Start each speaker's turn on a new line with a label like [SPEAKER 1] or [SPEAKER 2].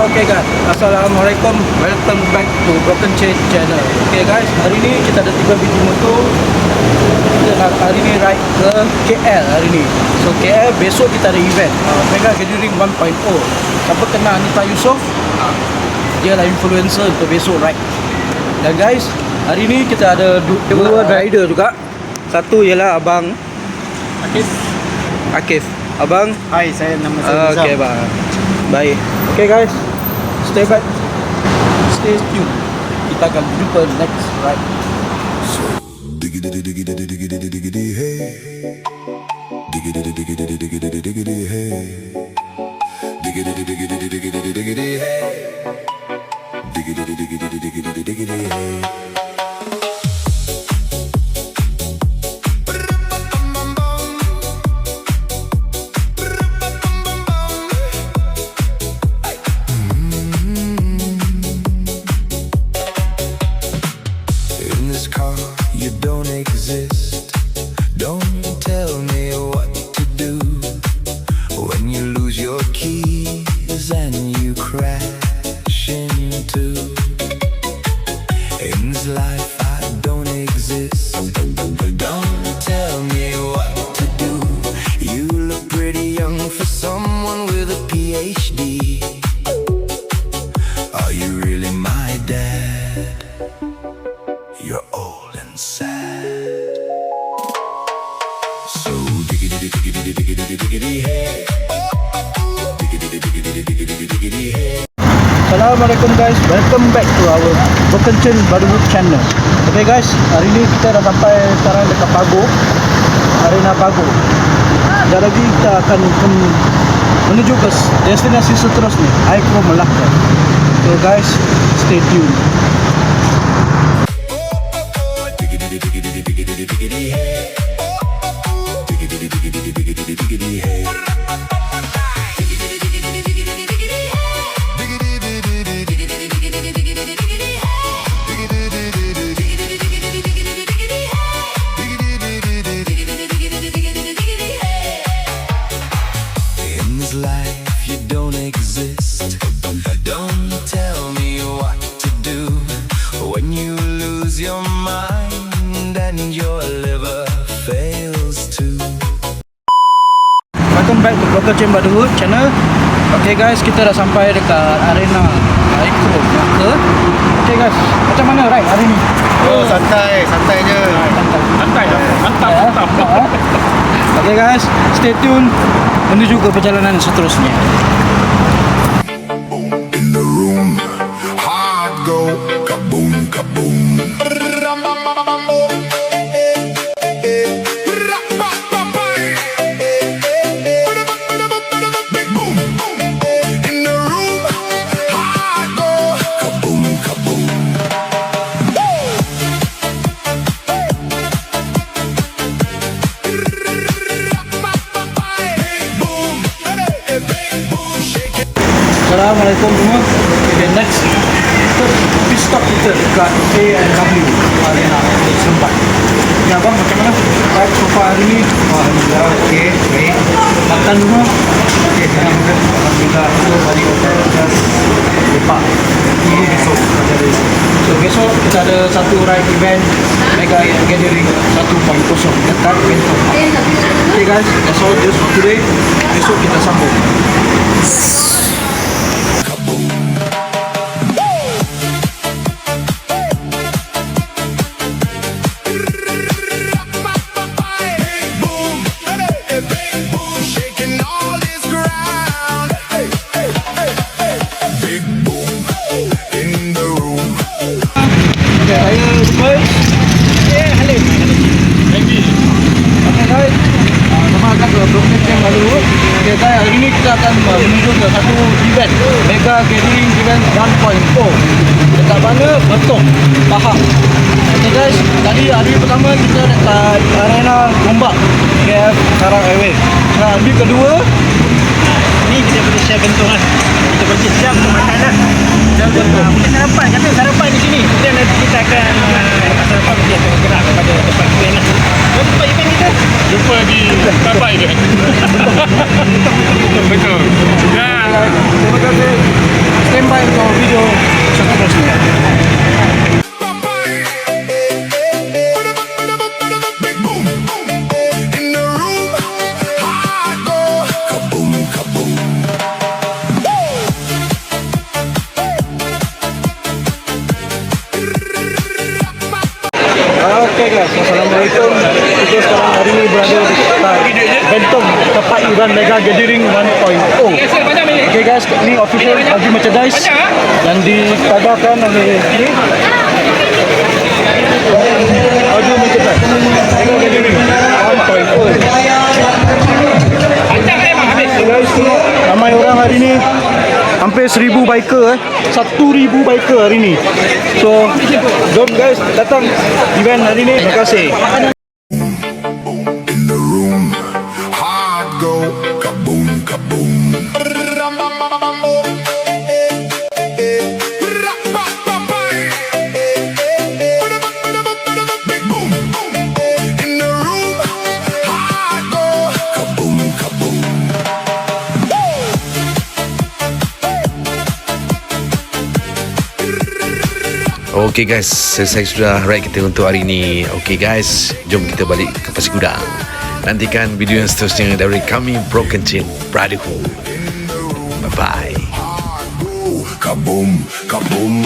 [SPEAKER 1] Okay guys, Assalamualaikum. Welcome back to Broken Chain Channel. Okay guys, hari ni kita ada 3 biji motor. Kita nak hari ni ride ke KL hari ni. So KL besok kita ada event Mega Gathering 1.0. Siapa kenal Anita Yusof? Dia lah influencer untuk besok ride. Dan guys, hari ni kita ada dua rider juga. Satu ialah Abang Akif. Abang?
[SPEAKER 2] Hai, saya nama saya Nizam.
[SPEAKER 1] Okay bang. Baik. Okay guys, stay back, stay tuned. Kita akan jumpa next ride.
[SPEAKER 3] Diggity diggity diggity diggity hey. Diggity diggity diggity diggity hey. Diggity diggity diggity diggity hey. Diggity diggity diggity diggity hey. You don't exist. Don't tell me what to do when you lose your keys and you crash into. In this life I don't exist. Don't tell me what to do. You look pretty young for someone with a PhD. Are you really my dad? You're old and sad. So diggity diggity diggity diggity hey. Diggity diggity diggity diggity hey.
[SPEAKER 1] Assalamualaikum guys, welcome back to our Broken Chain Bollywood channel. Okay guys, hari ni kita dah sampai sekarang dekat Pago, Arena Pago. Sekejap lagi kita akan menuju ke destinasi seterusnya, Icro Melaka. So guys, stay tuned.
[SPEAKER 3] In this life you don't exist. Don't tell me what to do when you lose your mind and your liver fails to.
[SPEAKER 1] Welcome back to Broken Chain Bollywood channel. Okay guys, kita dah sampai dekat arena Icro Melaka. Okay guys, macam mana ride hari ni?
[SPEAKER 2] Oh, santai je.
[SPEAKER 1] Mantap. Okay guys, stay tune menuju ke perjalanan seterusnya.
[SPEAKER 3] In the room, heart go kaboom kaboom.
[SPEAKER 1] Assalamualaikum semua. Okay, next pit stop kita dekat A&W Arena Sempat. Ya abang, macam mana ride so far hari ni?
[SPEAKER 2] Alhamdulillah, okey, baik.
[SPEAKER 1] Makan semua?
[SPEAKER 2] Okey, alhamdulillah. So, hari just lepak. Ini besok kita ada.
[SPEAKER 1] So besok kita ada satu ride event Mega Gathering 1.0 dekat Bentong. Okay guys, that's all just for today. Besok kita sambung. Saya Rupal. Halim. Randy. Okay guys, sama akan ke Broken Chain Bollywood. Okay guys, hari ni kita akan menuju ke satu event Mega Gathering Event 1.0 dekat mana? Betong, Pahang. Okay guys, tadi hari pertama kita dekat arena Gombak KF Sarang Airway. Hari kedua
[SPEAKER 2] Ni kita pergi share Bentong kan. Kita pergi siap untuk makan lah. Mungkin sarapan, kata sarapan di sini. Kemudian nanti kita akan sarapan mesti akan gerak kepada tempat event lah. Tempat event kita
[SPEAKER 4] Jumpa di Tabai kan? Betul. Ya.
[SPEAKER 1] Terima kasih. Stand subscribe untuk video seterusnya.
[SPEAKER 3] In the room, I go kaboom, kaboom.
[SPEAKER 1] Oke guys, assalamualaikum. Kita sekarang hari ini berada di kota Bentong, tempat Iran Mega Gathering 1.0. Oke guys, ini official baju merchandise yang ditadakan oleh ini. Baju merchandise Mega Gathering 1.0. Guys, ramai orang hari ini, hampir 1,000 biker 1,000 biker hari ini. So, jom guys datang event hari ini. Terima kasih.
[SPEAKER 3] In the room, I go kaboom, kaboom. Big boom. In the room, I go kaboom, kaboom.
[SPEAKER 5] Okey guys, selesai sudah ride kita untuk hari ini. Okey guys, jom kita balik ke Pasir Gudang. Nantikan video yang seterusnya dari kami Broken Chain Brotherhood. Bye bye.
[SPEAKER 3] Kaboom, kaboom.